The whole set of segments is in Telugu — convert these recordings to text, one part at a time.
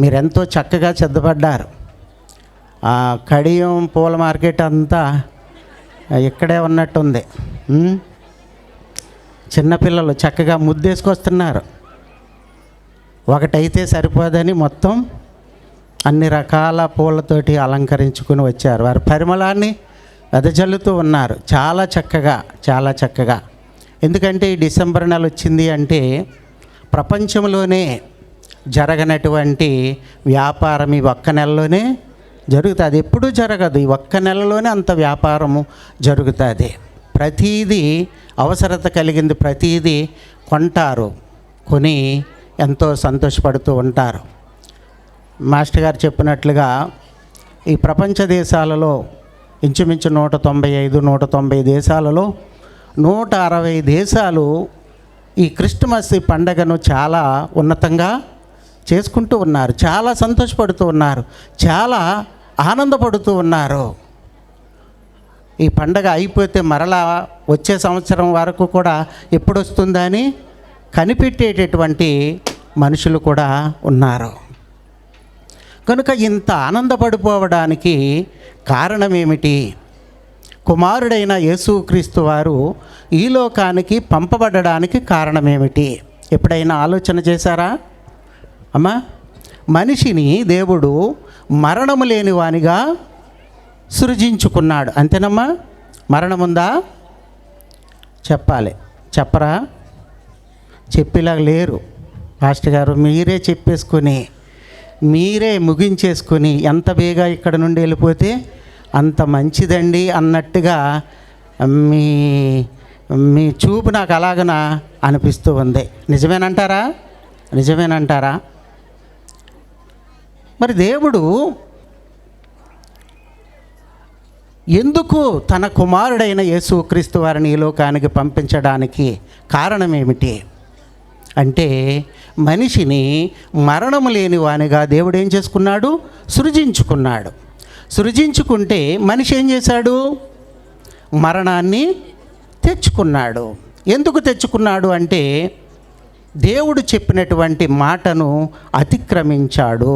మీరెంతో చక్కగా సిద్ధపడ్డారు. కడియం పూల మార్కెట్ అంతా ఇక్కడే ఉన్నట్టుంది. చిన్నపిల్లలు చక్కగా ముద్దేసుకొస్తున్నారు. ఒకటైతే సరిపోదని మొత్తం అన్ని రకాల పూలతోటి అలంకరించుకుని వచ్చారు. వారి పరిమళాన్ని వెదజల్లుతూ ఉన్నారు. చాలా చక్కగా. ఎందుకంటే ఈ డిసెంబర్ నెల వచ్చింది అంటే ప్రపంచంలోనే జరగనటువంటి వ్యాపారం ఈ ఒక్క నెలలోనే జరుగుతుంది. అది ఎప్పుడూ జరగదు. ఈ ఒక్క నెలలోనే అంత వ్యాపారము జరుగుతుంది. ప్రతీదీ అవసరత కలిగింది, ప్రతీదీ కొంటారు, కొని ఎంతో సంతోషపడుతూ ఉంటారు. మాస్టర్ గారు చెప్పినట్లుగా ఈ ప్రపంచ దేశాలలో ఇంచుమించు 190 దేశాలలో 160 దేశాలు ఈ క్రిస్మస్ పండగను చాలా ఉన్నతంగా చేసుకుంటూ ఉన్నారు. చాలా సంతోషపడుతూ ఉన్నారు, చాలా ఆనందపడుతూ ఉన్నారు. ఈ పండగ అయిపోతే మరలా వచ్చే సంవత్సరం వరకు కూడా ఎప్పుడు వస్తుందా అని కనిపెట్టేటటువంటి మనుషులు కూడా ఉన్నారు. కనుక ఇంత ఆనందపడిపోవడానికి కారణం ఏమిటి? కుమారుడైన యేసుక్రీస్తు వారు ఈ లోకానికి పంపబడడానికి కారణమేమిటి? ఎప్పుడైనా ఆలోచన చేశారా అమ్మా? మనిషిని దేవుడు మరణము లేని వానిగా సృజించుకున్నాడు. అంతేనమ్మా? మరణముందా? చెప్పరా? చెప్పేలా లేరు పాస్టర్ గారు. మీరే చెప్పేసుకుని, మీరే ముగించేసుకుని ఎంత బేగా ఇక్కడ నుండి వెళ్ళిపోతే అంత మంచిదండి అన్నట్టుగా మీ చూపు నాకు అలాగన అనిపిస్తూ ఉంది. నిజమేనంటారా? మరి దేవుడు ఎందుకు తన కుమారుడైన యేసుక్రీస్తు వారిని ఈ లోకానికి పంపించడానికి కారణం ఏమిటి అంటే, మనిషిని మరణము లేని వానిగా దేవుడు ఏం చేసుకున్నాడు? సృజించుకున్నాడు. సృజించుకుంటే మనిషి ఏం చేశాడు? మరణాన్ని తెచ్చుకున్నాడు. ఎందుకు తెచ్చుకున్నాడు అంటే, దేవుడు చెప్పినటువంటి మాటను అతిక్రమించాడు.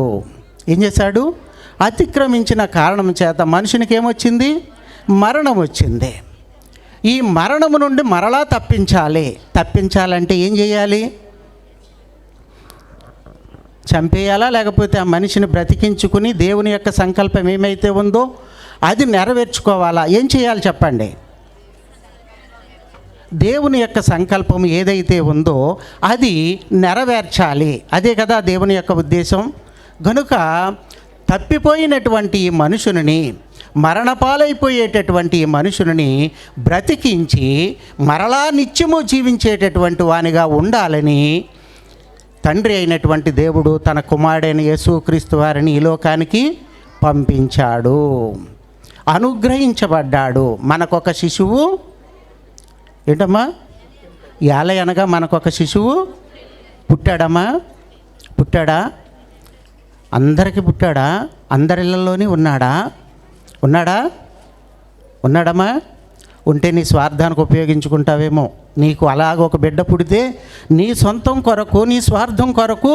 ఏం చేశాడు? అతిక్రమించిన కారణం చేత మనుషునికి ఏమొచ్చింది? మరణం వచ్చింది. ఈ మరణము నుండి మరలా తప్పించాలంటే ఏం చేయాలి? చంపేయాలా? లేకపోతే ఆ మనిషిని బ్రతికించుకుని దేవుని యొక్క సంకల్పం ఏమైతే ఉందో అది నెరవేర్చుకోవాలా? ఏం చేయాలి చెప్పండి? దేవుని యొక్క సంకల్పం ఏదైతే ఉందో అది నెరవేర్చాలి. అదే కదా దేవుని యొక్క ఉద్దేశం. గనుక తప్పిపోయినటువంటి ఈ మనుషుని, మరణపాలైపోయేటటువంటి ఈ మనుషుని బ్రతికించి మరలా నిత్యము జీవించేటటువంటి వానిగా ఉండాలని తండ్రి అయినటువంటి దేవుడు తన కుమారుడైన యేసుక్రీస్తు వారిని ఈ లోకానికి పంపించాడు, అనుగ్రహించబడ్డాడు. మనకొక శిశువు ఏంటమ్మా? యాలయనగా మనకొక శిశువు పుట్టాడా? అందరికీ పుట్టాడా? అందరిళ్ళలోనే ఉన్నాడమ్మా? ఉంటే నీ స్వార్థానికి ఉపయోగించుకుంటావేమో. నీకు అలాగ ఒక బిడ్డ పుడితే నీ సొంతం కొరకు, నీ స్వార్థం కొరకు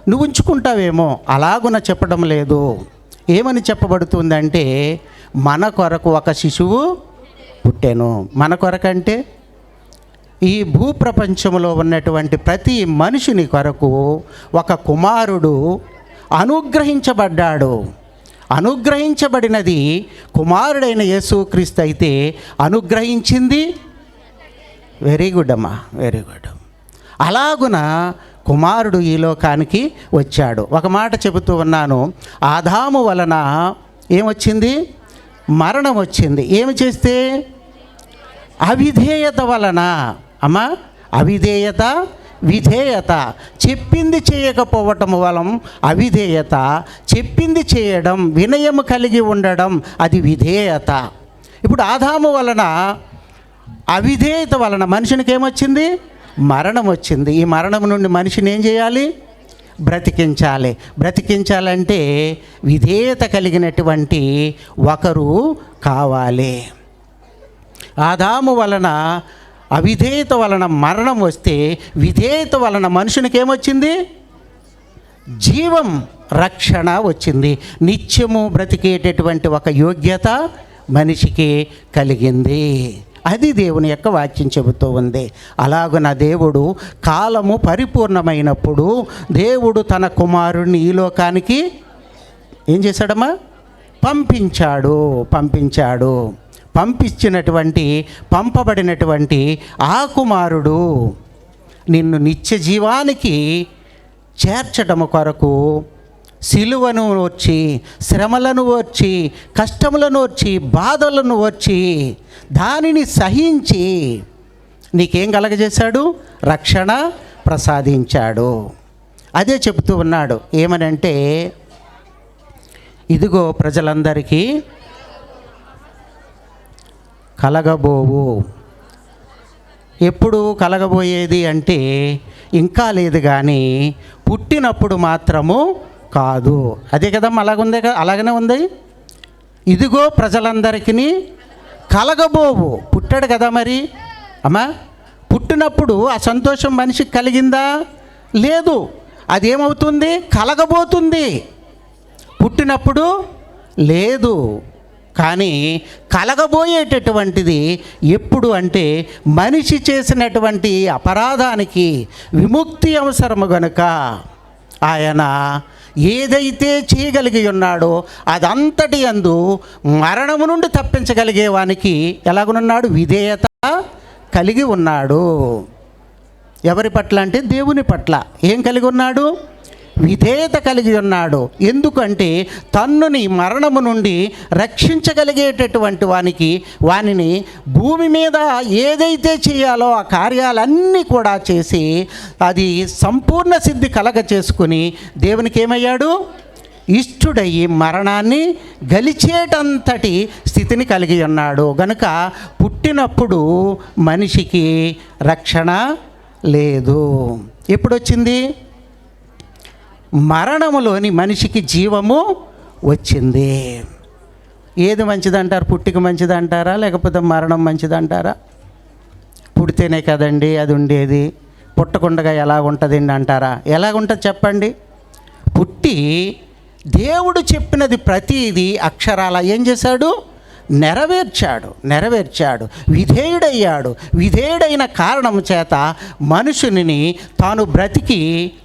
నువ్వు ఉంచుకుంటావేమో. అలాగున చెప్పడం లేదు. ఏమని చెప్పబడుతుందంటే, మన కొరకు ఒక శిశువు పుట్టెను. మన కొరకంటే ఈ భూప్రపంచంలో ఉన్నటువంటి ప్రతి మనిషిని కొరకు ఒక కుమారుడు అనుగ్రహించబడ్డాడు. అనుగ్రహించబడినది కుమారుడైన యేసుక్రీస్తు అయితే అనుగ్రహించింది వెరీ గుడ్ అమ్మా, వెరీ గుడ్. అలాగున కుమారుడు ఈ లోకానికి వచ్చాడు. ఒక మాట చెబుతూ ఉన్నాను. ఆదాము వలన ఏమొచ్చింది? మరణం వచ్చింది. ఏమి చేస్తే? అవిధేయత వలన అమ్మా. అవిధేయత, విధేయత. చెప్పింది చేయకపోవటం వలన అవిధేయత, చెప్పింది చేయడం, వినయము కలిగి ఉండడం అది విధేయత. ఇప్పుడు ఆదాము వలన, అవిధేయత వలన మనుషునికి ఏమొచ్చింది? మరణం వచ్చింది. ఈ మరణం నుండి మనిషిని ఏం చేయాలి? బ్రతికించాలంటే విధేయత కలిగినటువంటి ఒకరు కావాలి. ఆదాము వలన, అవిధేయత వలన మరణం వస్తే, విధేయత వలన మనుషునికి ఏమొచ్చింది? జీవం, రక్షణ వచ్చింది. నిత్యము బ్రతికేటటువంటి ఒక యోగ్యత మనిషికి కలిగింది. అది దేవుని యొక్క వాక్యం చెబుతూ ఉంది. అలాగున దేవుడు కాలము పరిపూర్ణమైనప్పుడు దేవుడు తన కుమారుడిని ఈ లోకానికి ఏం చేశాడమ్మా? పంపించాడు. పంపబడినటువంటి ఆ కుమారుడు నిన్ను నిత్య జీవానికి చేర్చడము కొరకు సిలువను ఓర్చి, శ్రమలను ఓర్చి, కష్టములను ఓర్చి, బాధలను ఓర్చి, దానిని సహించి నీకేం కలగజేశాడు? రక్షణ ప్రసాదించాడు. అదే చెబుతూ ఉన్నాడు. ఏమనంటే, ఇదిగో ప్రజలందరికీ కలగబోవు. ఎప్పుడు కలగబోయేది అంటే ఇంకా లేదు, కానీ పుట్టినప్పుడు మాత్రము కాదు. అదే కదమ్మా, అలాగనే ఉంది. ఇదిగో ప్రజలందరికీ కలగబోవు. పుట్టాడు కదా మరి అమ్మా. పుట్టినప్పుడు ఆ సంతోషం మనిషికి కలిగిందా? లేదు. అదేమవుతుంది? కలగబోతుంది. పుట్టినప్పుడు లేదు, కానీ కలగబోయేటటువంటిది ఎప్పుడు అంటే మనిషి చేసినటువంటి అపరాధానికి విముక్తి అవసరము గనుక ఆయన ఏదైతే చేయగలిగి ఉన్నాడో అదంతటి యందు మరణము నుండి తప్పించగలిగేవానికి ఎలాగున్నాడు? విధేయత కలిగి ఉన్నాడు. ఎవరి పట్ల అంటే దేవుని పట్ల ఏం కలిగి ఉన్నాడు? విధేయత కలిగి ఉన్నాడు. ఎందుకంటే తన్నుని మరణము నుండి రక్షించగలిగేటటువంటి వానిని భూమి మీద ఏదైతే చేయాలో ఆ కార్యాలన్నీ కూడా చేసి అది సంపూర్ణ సిద్ధి కలగ చేసుకుని దేవునికి ఏమయ్యాడు? ఇష్టుడయ్యి మరణాన్ని గలిచేటంతటి స్థితిని కలిగి ఉన్నాడు. గనుక పుట్టినప్పుడు మనిషికి రక్షణ లేదు. ఎప్పుడొచ్చింది? మరణములోని మనిషికి జీవము వచ్చింది. ఏది మంచిదంటారు? పుట్టిక మంచిదంటారా, లేకపోతే మరణం మంచిదంటారా? పుడితేనే కదండి అది ఉండేది, పుట్టకుండా ఎలా ఉంటుందండి అంటారా? ఎలాగుంటుంది చెప్పండి? పుట్టి దేవుడు చెప్పినది ప్రతిదీ అక్షరాల ఏం చేశాడు? నెరవేర్చాడు. విధేయుడైన కారణం చేత మనుషుని తాను బ్రతికి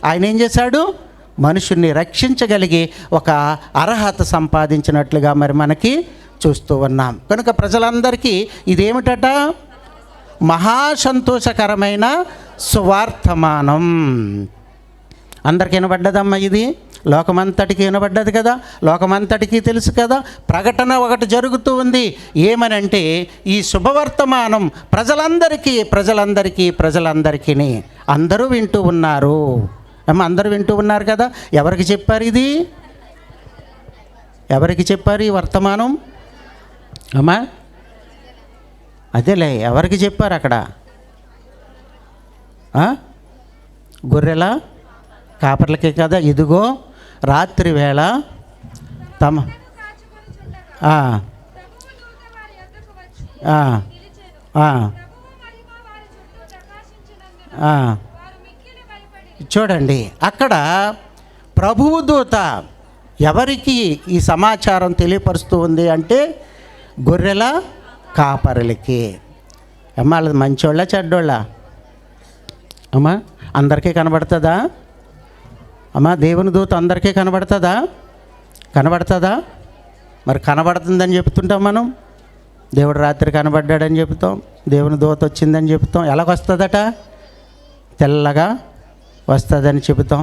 ఆయన ఏం చేశాడు? మనుషుల్ని రక్షించగలిగే ఒక అర్హత సంపాదించినట్లుగా మరి మనకి చూస్తూ ఉన్నాం. కనుక ప్రజలందరికీ ఇదేమిటట? మహాసంతోషకరమైన సువార్తమానం. అందరికీ వినబడ్డదమ్మా ఇది? లోకమంతటికి వినబడ్డది కదా, లోకమంతటికి తెలుసు కదా. ప్రకటన ఒకటి జరుగుతూ ఉంది. ఏమనంటే ఈ శుభవర్తమానం ప్రజలందరికీ అందరూ వింటూ ఉన్నారు. అందరూ వింటూ ఉన్నారు కదా. ఎవరికి చెప్పారు ఇది? ఎవరికి చెప్పారు ఈ వర్తమానం అమ్మా? అదేలే, ఎవరికి చెప్పారు అక్కడ? గొర్రెల కాపర్లకే కదా. ఇదిగో రాత్రి వేళ తమ చూడండి, అక్కడ ప్రభువు దూత ఎవరికి ఈ సమాచారం తెలియపరుస్తూ ఉంది అంటే గొర్రెల కాపరులకి. అమ్మ వాళ్ళది మంచోళ్ళ చెడ్డోళ్ళ అమ్మా? అందరికీ కనబడుతుందా అమ్మా? దేవుని దూత అందరికీ కనబడుతుందా? మరి కనబడుతుందని చెప్తుంటాం మనం. దేవుడు రాత్రి కనబడ్డాడని చెప్తాం, దేవుని దూత వచ్చిందని చెప్తాం. ఎలాగొస్తుందట? తెల్లగా వస్తుందని చెబుతాం.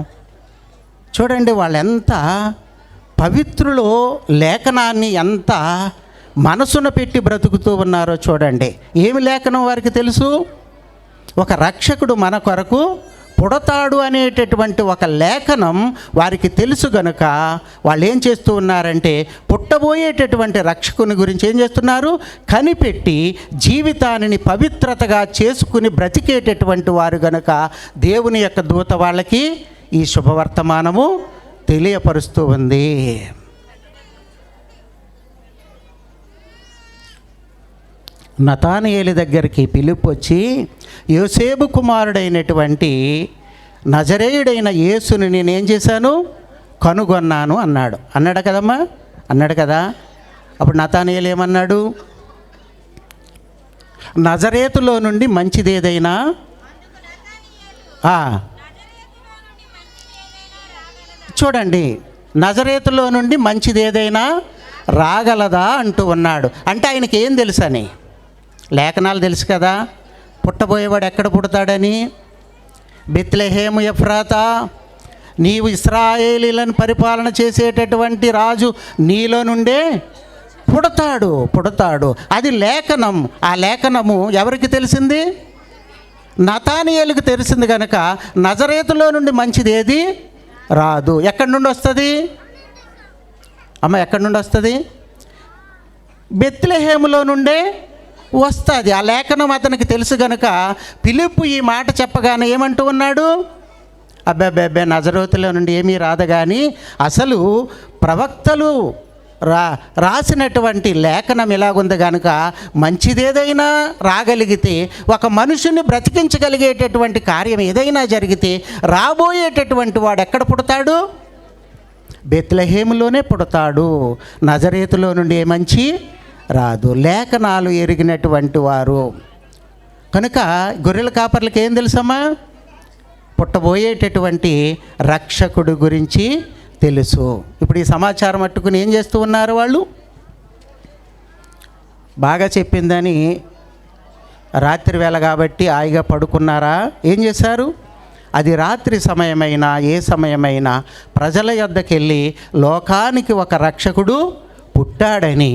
చూడండి, వాళ్ళు ఎంత పవిత్రులో లేఖనాన్ని ఎంత మనసున పెట్టి బ్రతుకుతూ ఉన్నారో చూడండి. ఏమి లేఖనం వారికి తెలుసు? ఒక రక్షకుడు మన కొరకు పుడతాడు అనేటటువంటి ఒక లేఖనం వారికి తెలుసు గనుక వాళ్ళు ఏం చేస్తూ ఉన్నారంటే పుట్టబోయేటటువంటి రక్షకుని గురించి ఏం చేస్తున్నారు? కనిపెట్టి జీవితాన్ని పవిత్రతగా చేసుకుని బ్రతికేటటువంటి వారు గనుక దేవుని యొక్క దూత వాళ్ళకి ఈ శుభవర్తమానము తెలియపరుస్తూ ఉంది. నతానయేలు దగ్గరికి పిలుపు వచ్చి యోసేపు కుమారుడైనటువంటి నజరేయుడైన యేసుని నేనేం చేశాను, కనుగొన్నాను అన్నాడు. అన్నాడు కదమ్మా, అన్నాడు కదా. అప్పుడు నతానయేలు ఏమన్నాడు, నజరేతులో నుండి మంచిదేదైనా చూడండి, నజరేతులో నుండి మంచిదేదైనా రాగలదా అంటూ ఉన్నాడు. అంటే ఆయనకి ఏం తెలుసని, లేఖనాలు తెలుసు కదా. పుట్టబోయేవాడు ఎక్కడ పుడతాడని, బెత్లెహేము ఎఫ్రాతా, నీవు ఇశ్రాయేలీలను పరిపాలన చేసేటటువంటి రాజు నీలో నుండే పుడతాడు. అది లేఖనం. ఆ లేఖనము ఎవరికి తెలిసింది, నతానయేలుకు తెలిసింది కనుక నజరేతులో నుండి మంచిది ఏది రాదు. ఎక్కడి నుండి వస్తుంది అమ్మ, ఎక్కడి నుండి వస్తుంది, బెత్లెహేములో నుండే వస్తుంది. ఆ లేఖనం అతనికి తెలుసు కనుక ఫిలిప్పు ఈ మాట చెప్పగానే ఏమంటూ ఉన్నాడు, అబ్బాబ్బే నజరేతులో నుండి ఏమీ రాదు. కానీ అసలు ప్రవక్తలు రాసినటువంటి లేఖనం ఎలాగుంది కనుక మంచిదేదైనా రాగలిగితే, ఒక మనుషుని బ్రతికించగలిగేటటువంటి కార్యం ఏదైనా జరిగితే రాబోయేటటువంటి వాడు ఎక్కడ పుడతాడు, బెత్లెహేములోనే పుడతాడు. నజరేతులో నుండి ఏ మంచి రాదు. లేఖనాలు ఎరిగినటువంటి వారు కనుక గొర్రెల కాపర్లకు ఏం తెలుసమ్మా, పుట్టబోయేటటువంటి రక్షకుడు గురించి తెలుసు. ఇప్పుడు ఈ సమాచారం పట్టుకుని ఏం చేస్తూ ఉన్నారు వాళ్ళు, బాగా చెప్పిందని రాత్రి వేళ కాబట్టి హాయిగా పడుకున్నారా, ఏం చేశారు, అది రాత్రి సమయమైనా ఏ సమయమైనా ప్రజల యొద్దకు వెళ్ళి లోకానికి ఒక రక్షకుడు పుట్టాడని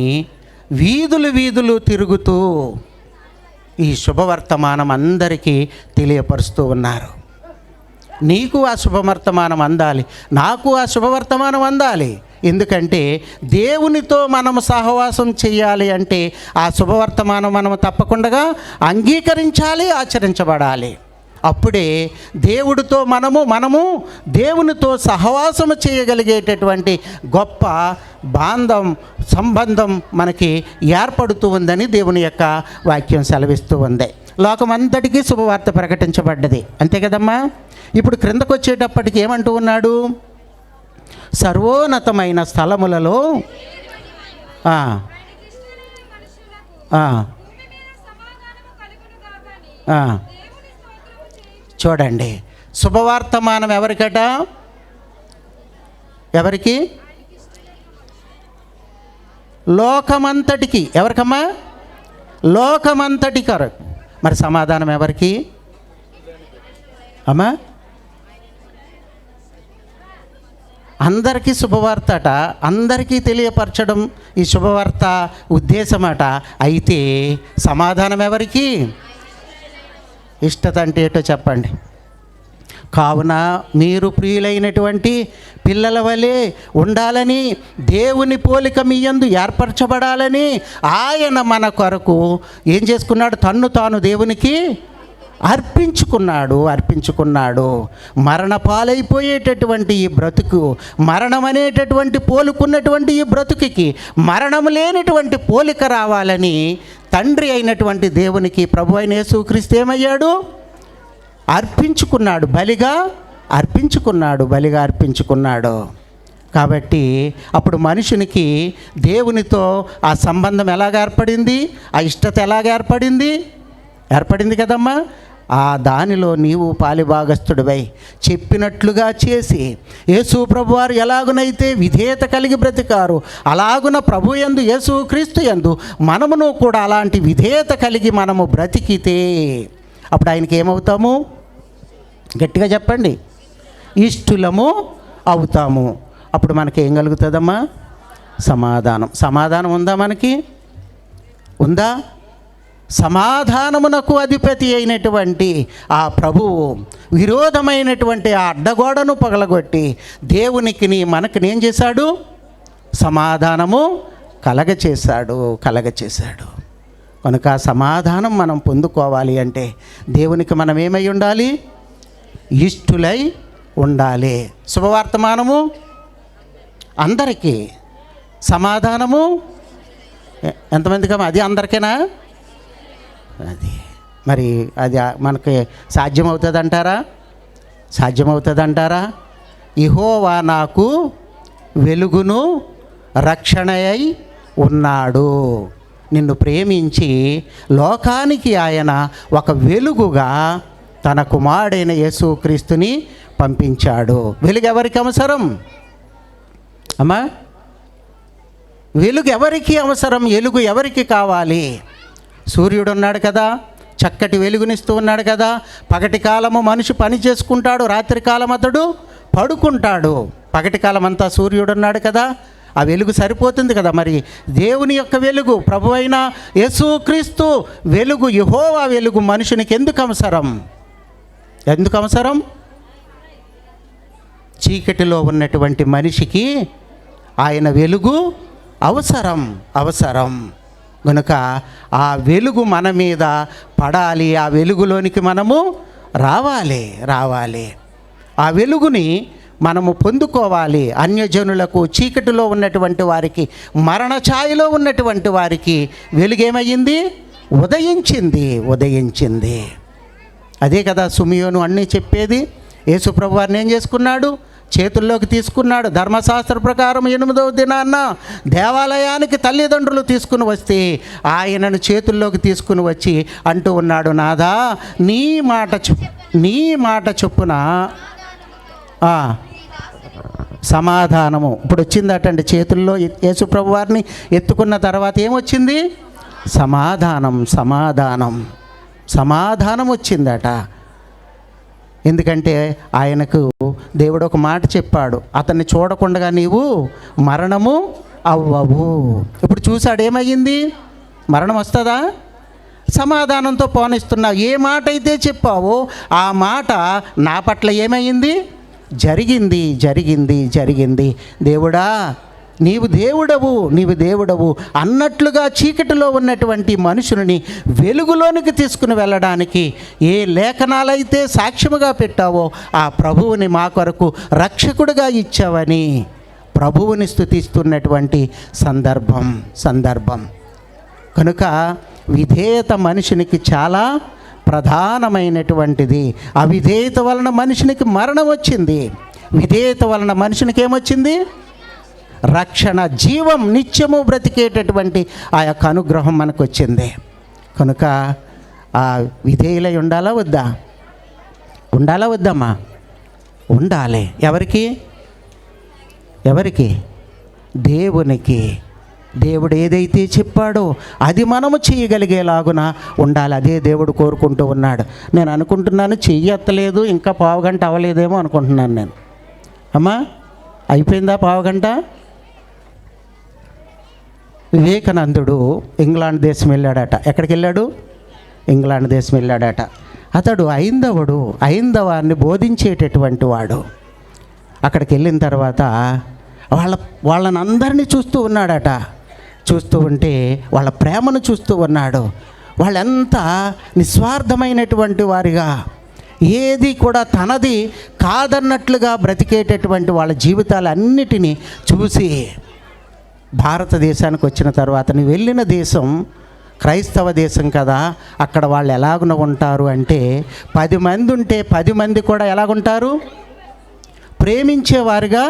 వీధులు తిరుగుతూ ఈ శుభవర్తమానం అందరికీ తెలియపరుస్తూ ఉన్నారు. నీకు ఆ శుభవర్తమానం అందాలి, నాకు ఆ శుభవర్తమానం అందాలి. ఎందుకంటే దేవునితో మనము సహవాసం చేయాలి అంటే ఆ శుభవర్తమానం మనము తప్పకుండా అంగీకరించాలి, ఆచరించబడాలి. అప్పుడే దేవుడితో మనము దేవునితో సహవాసము చేయగలిగేటటువంటి గొప్ప సంబంధం మనకి ఏర్పడుతూ ఉందని దేవుని యొక్క వాక్యం సెలవిస్తూ ఉంది. లోకమంతటికీ శుభవార్త ప్రకటించబడ్డది, అంతే కదమ్మా. ఇప్పుడు క్రిందకు వచ్చేటప్పటికి ఏమంటూ ఉన్నాడు, సర్వోన్నతమైన స్థలములలో చూడండి, శుభవార్తమానం ఎవరికట, ఎవరికి, లోకమంతటికి. ఎవరికమ్మా, లోకమంతటికి. మరి సమాధానం ఎవరికి అమ్మా, అందరికీ శుభవార్త అట, అందరికీ తెలియపరచడం ఈ శుభవార్త ఉద్దేశమట. అయితే సమాధానం ఎవరికి, ఇష్టత అంటే ఏటో చెప్పండి. కావున మీరు ప్రియులైనటువంటి పిల్లల వలె ఉండాలని, దేవుని పోలిక మీ యందు ఏర్పరచబడాలని ఆయన మన కొరకు ఏం చేసుకున్నాడు, తన్ను తాను దేవునికి అర్పించుకున్నాడు. మరణ పాలైపోయేటటువంటి ఈ బ్రతుకు, మరణం అనేటటువంటి పోలుకున్నటువంటి ఈ బ్రతుకుకి మరణం లేనటువంటి పోలిక రావాలని తండ్రి అయినటువంటి దేవునికి ప్రభు అయిన యేసుక్రీస్తు ఏమయ్యాడు, బలిగా అర్పించుకున్నాడు. కాబట్టి అప్పుడు మనుషునికి దేవునితో ఆ సంబంధం ఎలాగ ఏర్పడింది, ఆ ఇష్టత ఎలాగ ఏర్పడింది కదమ్మా. ఆ దానిలో నీవు పాలిభాగస్థుడివై చెప్పినట్లుగా చేసి, యేసు ప్రభువారు ఎలాగునైతే విధేయత కలిగి బ్రతికారు, అలాగున ప్రభు యందు యేసుక్రీస్తు యందు మనమును కూడా అలాంటి విధేయత కలిగి మనము బ్రతికితే అప్పుడు ఆయనకి ఏమవుతాము, గట్టిగా చెప్పండి, ఇష్టులము అవుతాము. అప్పుడు మనకి ఏం కలుగుతుందమ్మా, సమాధానం ఉందా, మనకి ఉందా? సమాధానమునకు అధిపతి అయినటువంటి ఆ ప్రభువు విరోధమైనటువంటి ఆ అడ్డగోడను పగలగొట్టి దేవునికి మనకి ఏం చేశాడు, సమాధానము కలగచేశాడు. కనుక సమాధానం మనం పొందుకోవాలి అంటే దేవునికి మనం ఏమై ఉండాలి, ఇష్టులై ఉండాలి. శుభవర్తమానము అందరికీ, సమాధానము ఎంతమందికమ్మా, అది అందరికీనా, అది మరి అది మనకి సాధ్యమవుతుంది అంటారా? సాధ్యమవుతుందంటారా? యెహోవా నాకు వెలుగును రక్షణయై ఉన్నాడు. నిన్ను ప్రేమించి లోకానికి ఆయన ఒక వెలుగుగా తన కుమారుడైన యేసుక్రీస్తుని పంపించాడు. వెలుగు ఎవరికి అవసరం అమ్మా? వెలుగు ఎవరికి అవసరం? వెలుగు ఎవరికి కావాలి? సూర్యుడు ఉన్నాడు కదా, చక్కటి వెలుగునిస్తూ ఉన్నాడు కదా. పగటి కాలము మనిషి పని చేసుకుంటాడు, రాత్రి కాలం అతడు పడుకుంటాడు. పగటి కాలం అంతా సూర్యుడు ఉన్నాడు కదా, ఆ వెలుగు సరిపోతుంది కదా. మరి దేవుని యొక్క వెలుగు, ప్రభువైన యేసుక్రీస్తు వెలుగు, యెహోవా వెలుగు మనుషునికి ఎందుకు అవసరం? ఎందుకు అవసరం? చీకటిలో ఉన్నటువంటి మనిషికి ఆయన వెలుగు అవసరం. కనుక ఆ వెలుగు మన మీద పడాలి, ఆ వెలుగులోనికి మనము రావాలి. ఆ వెలుగుని మనము పొందుకోవాలి. అన్యజనులకు, చీకటిలో ఉన్నటువంటి వారికి, మరణ ఛాయలో ఉన్నటువంటి వారికి వెలుగేమయ్యింది? ఉదయించింది. అదే కదా సిమియోను అన్నీ చెప్పేది. యేసుప్రభు వారిని ఏం చేసుకున్నాడు? చేతుల్లోకి తీసుకున్నాడు. ధర్మశాస్త్ర ప్రకారం 8వ దినాన్న దేవాలయానికి తల్లిదండ్రులు తీసుకుని వస్తే ఆయనను చేతుల్లోకి తీసుకుని వచ్చి అంటూ ఉన్నాడు, నాదా నీ మాట చొప్పున సమాధానము. ఇప్పుడు వచ్చిందటండి చేతుల్లో. యేసుప్రభు వారిని ఎత్తుకున్న తర్వాత ఏమొచ్చింది? సమాధానం వచ్చిందట. ఎందుకంటే ఆయనకు దేవుడు ఒక మాట చెప్పాడు, అతన్ని చూడకుండా నీవు మరణము అవ్వవు. ఇప్పుడు చూశాడు, ఏమయ్యింది? మరణం వస్తుందా? సమాధానంతో పోనిస్తున్నావు. ఏ మాట అయితే చెప్పావో ఆ మాట నా పట్ల ఏమయ్యింది? జరిగింది. దేవుడా నీవు దేవుడవు అన్నట్లుగా చీకటిలో ఉన్నటువంటి మనుషులని వెలుగులోనికి తీసుకుని వెళ్ళడానికి ఏ లేఖనాలైతే సాక్ష్యముగా పెట్టావో ఆ ప్రభువుని మా కొరకు రక్షకుడిగా ఇచ్చావని ప్రభువుని స్తుతిస్తున్నటువంటి సందర్భం. కనుక విధేయత మనుషునికి చాలా ప్రధానమైనటువంటిది. అవిధేయత వలన మనుషునికి మరణం వచ్చింది. విధేయత వలన మనుషునికి ఏమొచ్చింది? రక్షణ, జీవం, నిత్యము బ్రతికేటటువంటి ఆ యొక్క అనుగ్రహం మనకు వచ్చింది. కనుక ఆ విధేయులై ఉండాలా వద్దామా? ఉండాలి. ఎవరికి? దేవునికి. దేవుడు ఏదైతే చెప్పాడో అది మనము చేయగలిగేలాగున ఉండాలి. అదే దేవుడు కోరుకుంటూ ఉన్నాడు. నేను అనుకుంటున్నాను చెయ్యి ఎత్తలేదు, ఇంకా పావుగంట అవ్వలేదేమో అనుకుంటున్నాను నేను. అమ్మా అయిపోయిందా పావుగంట? వివేకానందుడు ఇంగ్లాండ్ దేశం వెళ్ళాడట. ఎక్కడికి వెళ్ళాడు? ఇంగ్లాండ్ దేశం వెళ్ళాడట. అతడు ఐందవాన్ని బోధించేటటువంటి వాడు. అక్కడికి వెళ్ళిన తర్వాత వాళ్ళని అందరినీ చూస్తూ ఉన్నాడట. చూస్తూ ఉంటే వాళ్ళ ప్రేమను చూస్తూ ఉన్నాడు. వాళ్ళంతా నిస్వార్థమైనటువంటి వారిగా, ఏది కూడా తనది కాదన్నట్లుగా బ్రతికేటటువంటి వాళ్ళ జీవితాలన్నిటినీ చూసి భారతదేశానికి వచ్చిన తర్వాత, నువ్వు వెళ్ళిన దేశం క్రైస్తవ దేశం కదా, అక్కడ వాళ్ళు ఎలాగున ఉంటారు అంటే 10 మంది ఉంటే 10 మంది కూడా ఎలాగుంటారు? ప్రేమించేవారుగా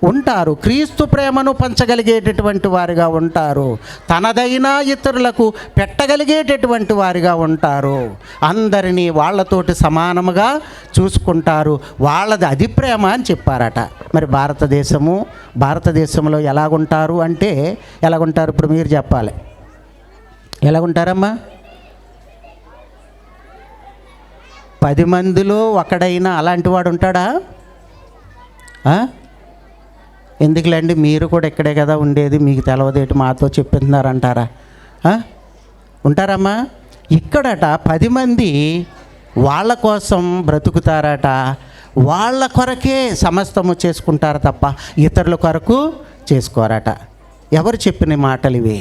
ఉంటారు. క్రీస్తు ప్రేమను పంచగలిగేటటువంటి వారిగా ఉంటారు. తనదైనా ఇతరులకు పెట్టగలిగేటటువంటి వారిగా ఉంటారు. అందరినీ వాళ్ళతోటి సమానముగా చూసుకుంటారు. వాళ్ళది అది ప్రేమ అని చెప్పారట. మరి భారతదేశంలో ఎలాగుంటారు అంటే ఎలాగుంటారు? ఇప్పుడు మీరు చెప్పాలి. ఎలాగుంటారమ్మా? 10 మందిలో ఒకడైనా అలాంటి వాడు ఉంటాడా? ఎందుకులేండి, మీరు కూడా ఇక్కడే కదా ఉండేది, మీకు తెలవదేటి మాతో చెప్తున్నారంటారా? ఉంటారమ్మా? ఇక్కడట 10 మంది వాళ్ళ కోసం బ్రతుకుతారట. వాళ్ళ కొరకే సమస్తము చేసుకుంటారు తప్ప ఇతరుల కొరకు చేసుకోరట. ఎవరు చెప్పిన మాటలు ఇవి?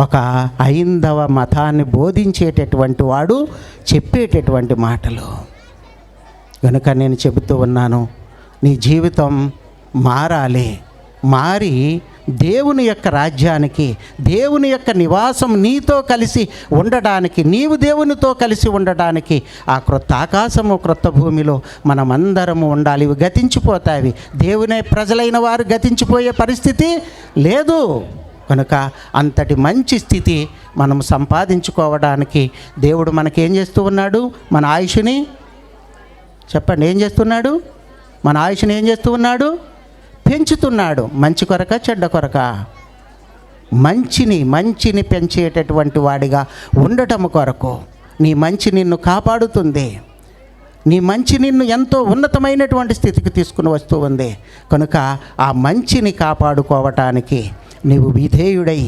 ఒక హైందవ మతాన్ని బోధించేటటువంటి వాడు చెప్పేటటువంటి మాటలు. కనుక నేను చెబుతూ ఉన్నాను, నీ జీవితం మారాలి. మారి దేవుని యొక్క రాజ్యానికి, దేవుని యొక్క నివాసం నీతో కలిసి ఉండడానికి, నీవు దేవునితో కలిసి ఉండడానికి ఆ క్రొత్త ఆకాశము క్రొత్త భూమిలో మనమందరము ఉండాలి. ఇవి గతించిపోతాయి. దేవుని ప్రజలైన వారు గతించిపోయే పరిస్థితి లేదు. కనుక అంతటి మంచి స్థితి మనం సంపాదించుకోవడానికి దేవుడు మనకేం చేస్తూ ఉన్నాడు? మన ఆయుష్ని చెప్పండి, ఏం చేస్తున్నాడు? మన ఆయుష్ని ఏం చేస్తూ ఉన్నాడు? పెంచుతున్నాడు. మంచి కొరక చెడ్డ కొరక? మంచిని పెంచేటటువంటి వాడిగా ఉండటం కొరకు. నీ మంచి నిన్ను కాపాడుతుంది. నీ మంచి నిన్ను ఎంతో ఉన్నతమైనటువంటి స్థితికి తీసుకుని వస్తూ ఉంది. కనుక ఆ మంచిని కాపాడుకోవటానికి నీవు విధేయుడై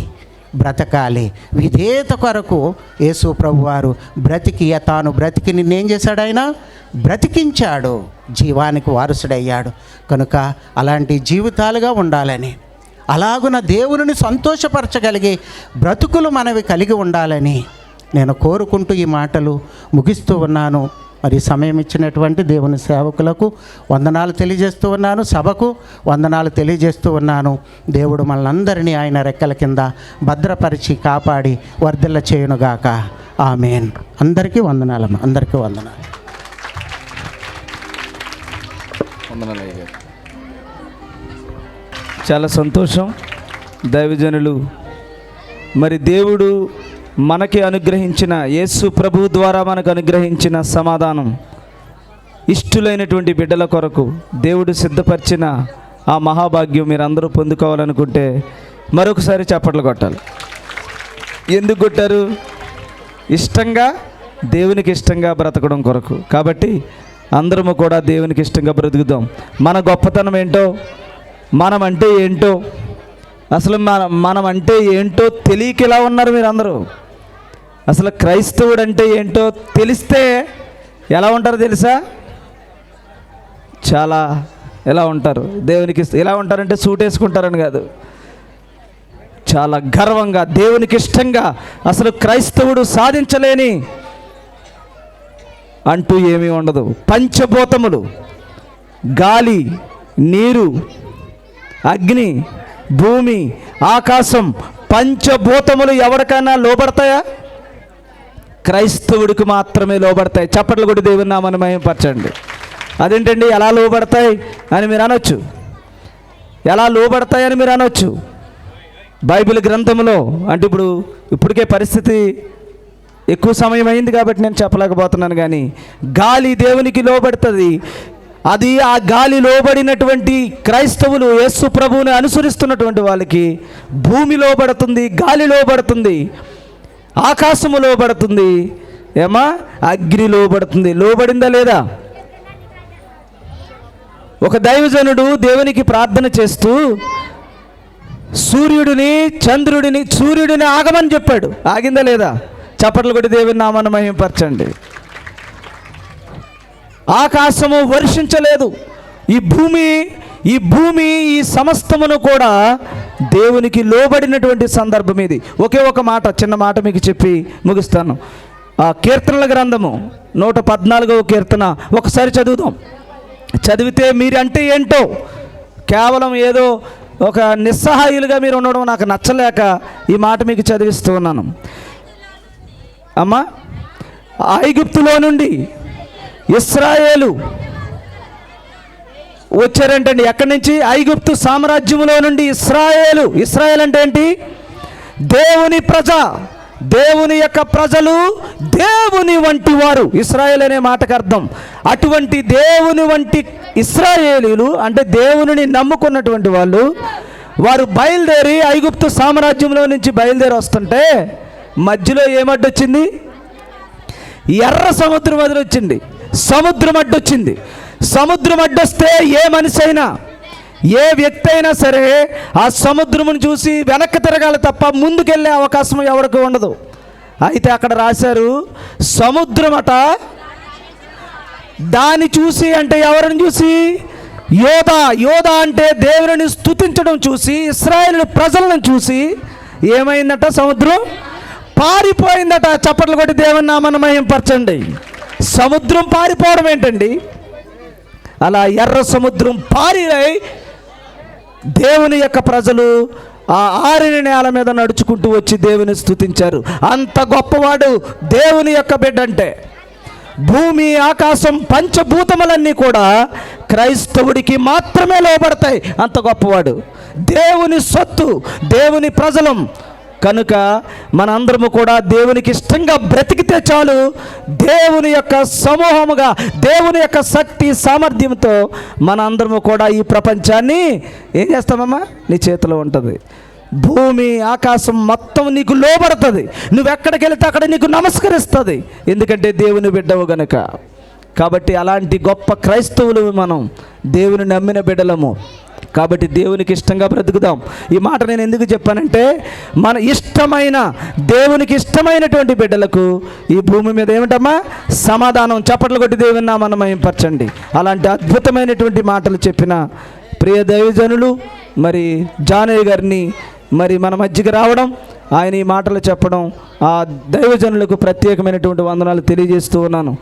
బ్రతకాలి. విధేయత కొరకు యేసు ప్రభువారు తాను బ్రతికి నిన్నేం చేశాడు? ఆయన బ్రతికించాడు, జీవానికి వారసుడయ్యాడు. కనుక అలాంటి జీవితాలుగా ఉండాలని, అలాగున దేవుని సంతోషపరచగలిగే బ్రతుకులు మనవి కలిగి ఉండాలని నేను కోరుకుంటూ ఈ మాటలు ముగిస్తూ ఉన్నాను. మరి సమయం ఇచ్చినటువంటి దేవుని సేవకులకు వందనాలు తెలియజేస్తూ ఉన్నాను. సభకు వందనాలు తెలియజేస్తూ ఉన్నాను. దేవుడు మనందరినీ ఆయన రెక్కల కింద భద్రపరిచి కాపాడి వర్ధిల్ల చేయునుగాక. ఆమేన్. అందరికీ వందనాలమ్మ, అందరికీ వందనాలు. చాలా సంతోషం దైవజనులు. మరి దేవుడు మనకి అనుగ్రహించిన, యేసు ప్రభు ద్వారా మనకు అనుగ్రహించిన సమాధానం, ఇష్టులైనటువంటి బిడ్డల కొరకు దేవుడు సిద్ధపరిచిన ఆ మహాభాగ్యం మీరు అందరూ పొందుకోవాలనుకుంటే మరొకసారి చప్పట్లు కొట్టాలి. ఎందుకు కొట్టారు? ఇష్టంగా, దేవునికి ఇష్టంగా బ్రతకడం కొరకు. కాబట్టి అందరము కూడా దేవునికి ఇష్టంగా బ్రతుకుదాం. మన గొప్పతనం ఏంటో, మనం అంటే ఏంటో, అసలు మనం అంటే ఏంటో తెలియక ఎలా ఉన్నారు మీరు అందరూ. అసలు క్రైస్తవుడు అంటే ఏంటో తెలిస్తే ఎలా ఉంటారో తెలుసా? చాలా ఎలా ఉంటారు. దేవునికి ఎలా ఉంటారంటే సూట్ వేసుకుంటారని కాదు, చాలా గర్వంగా, దేవునికి ఇష్టంగా. అసలు క్రైస్తవుడు సాధించలేని అంటూ ఏమీ ఉండదు. పంచభూతములు, గాలి, నీరు, అగ్ని, భూమి, ఆకాశం, పంచభూతములు ఎవరికైనా లోబడతాయా? క్రైస్తవుడికి మాత్రమే లోబడతాయి. చప్పట్లు కొట్టి దేవుని నామాన్ని మహిమపరచండి. అదేంటండి ఎలా లోబడతాయి అని మీరు అనొచ్చు. ఎలా లోబడతాయని మీరు అనొచ్చు. బైబిల్ గ్రంథంలో అంటే ఇప్పటికే పరిస్థితి ఎక్కువ సమయం అయింది కాబట్టి నేను చెప్పలేకపోతున్నాను. కానీ గాలి దేవునికి లోబడుతుంది. అది ఆ గాలి లోబడినటువంటి క్రైస్తవులు, యేసు ప్రభువుని అనుసరిస్తున్నటువంటి వాళ్ళకి భూమి లోబడుతుంది, గాలి లోబడుతుంది, ఆకాశము లోబడుతుంది, అగ్ని లోబడుతుంది. లోబడిందా లేదా? ఒక దైవజనుడు దేవునికి ప్రార్థన చేస్తూ సూర్యుడిని ఆగమని చెప్పాడు. ఆగిందా లేదా? చప్పట్లు కొట్టి దేవుని నామాన్ని మహిమపరచండి. ఆకాశము వర్షించలేదు. ఈ భూమి ఈ సమస్తమును కూడా దేవునికి లోబడినటువంటి సందర్భం ఇది. ఒకే ఒక మాట, చిన్న మాట మీకు చెప్పి ముగిస్తాను. ఆ కీర్తనల గ్రంథము 114వ కీర్తన ఒకసారి చదువుదాం. చదివితే మీరంటే ఏంటో, కేవలం ఏదో ఒక నిస్సహాయులుగా మీరు ఉండడం నాకు నచ్చలేక ఈ మాట మీకు చదివిస్తూ ఉన్నాను. అమ్మా, ఐగుప్తులో నుండి ఇశ్రాయేలు వచ్చారంటండి. ఎక్కడి నుంచి? ఐగుప్తు సామ్రాజ్యంలో నుండి ఇశ్రాయేల్ అంటే ఏంటి? దేవుని ప్రజ, దేవుని యొక్క ప్రజలు, దేవుని వంటి వారు. ఇశ్రాయేల్ అనే మాటకు అర్థం అటువంటి దేవుని వంటి ఇశ్రాయేలీలు అంటే దేవుని నమ్ముకున్నటువంటి వాళ్ళు. వారు బయలుదేరి ఐగుప్తు సామ్రాజ్యంలో నుంచి బయలుదేరి వస్తుంటే మధ్యలో ఏమడ్డొచ్చింది? ఎర్ర సముద్రం వదిలొచ్చింది. సముద్రం అడ్డొచ్చింది. సముద్రం అడ్డొస్తే ఏ మనిషి అయినా, ఏ వ్యక్తి అయినా సరే ఆ సముద్రమును చూసి వెనక్కి తిరగాలి తప్ప ముందుకెళ్ళే అవకాశం ఎవరికి ఉండదు. అయితే అక్కడ రాశారు సముద్రమట దాన్ని చూసి, అంటే ఎవరిని చూసి? యోధ అంటే దేవుని స్తుతించడం చూసి, ఇశ్రాయేలు ప్రజలను చూసి ఏమైందట? సముద్రం పారిపోయిందట. చప్పట్లు కొట్టి దేవుని నామాన్ని మహిమపరచండి. సముద్రం పారిపోవడం ఏంటండి? అలా ఎర్ర సముద్రం పారిరై దేవుని యొక్క ప్రజలు ఆ ఆరిన నేల మీద నడుచుకుంటూ వచ్చి దేవుని స్తుతించారు. అంత గొప్పవాడు దేవుని యొక్క బిడ్డ అంటే. భూమి ఆకాశం పంచభూతములన్నీ కూడా క్రైస్తవుడికి మాత్రమే లోబడతాయి. అంత గొప్పవాడు, దేవుని సొత్తు, దేవుని ప్రజలం కనుక మనందరము కూడా దేవునికి ఇష్టంగా బ్రతికితే చాలు, దేవుని యొక్క సమూహముగా, దేవుని యొక్క శక్తి సామర్థ్యంతో మనందరము కూడా ఈ ప్రపంచాన్ని ఏం చేస్తామమ్మా? నీ చేతిలో ఉంటుంది. భూమి ఆకాశం మొత్తం నీకు లోబడుతుంది. నువ్వెక్కడికి వెళితే అక్కడ నీకు నమస్కరిస్తుంది, ఎందుకంటే దేవుని బిడ్డవు గనుక. కాబట్టి అలాంటి గొప్ప క్రైస్తవులు మనం, దేవుని నమ్మిన బిడ్డలము. కాబట్టి దేవునికి ఇష్టంగా బ్రతుకుదాం. ఈ మాట నేను ఎందుకు చెప్పానంటే, మన ఇష్టమైన దేవునికి ఇష్టమైనటువంటి బిడ్డలకు ఈ భూమి మీద ఏమిటమ్మా? సమాధానం. చప్పట్లు కొట్టి దేవుని నామమున మహిమపరచండి. అలాంటి అద్భుతమైనటువంటి మాటలు చెప్పిన ప్రియ దైవజనులు మరి జానయ్య గారిని మరి మన మధ్యకి రావడం, ఆయన ఈ మాటలు చెప్పడం, ఆ దైవజనులకు ప్రత్యేకమైనటువంటి వందనాలు తెలియజేస్తూ ఉన్నాను.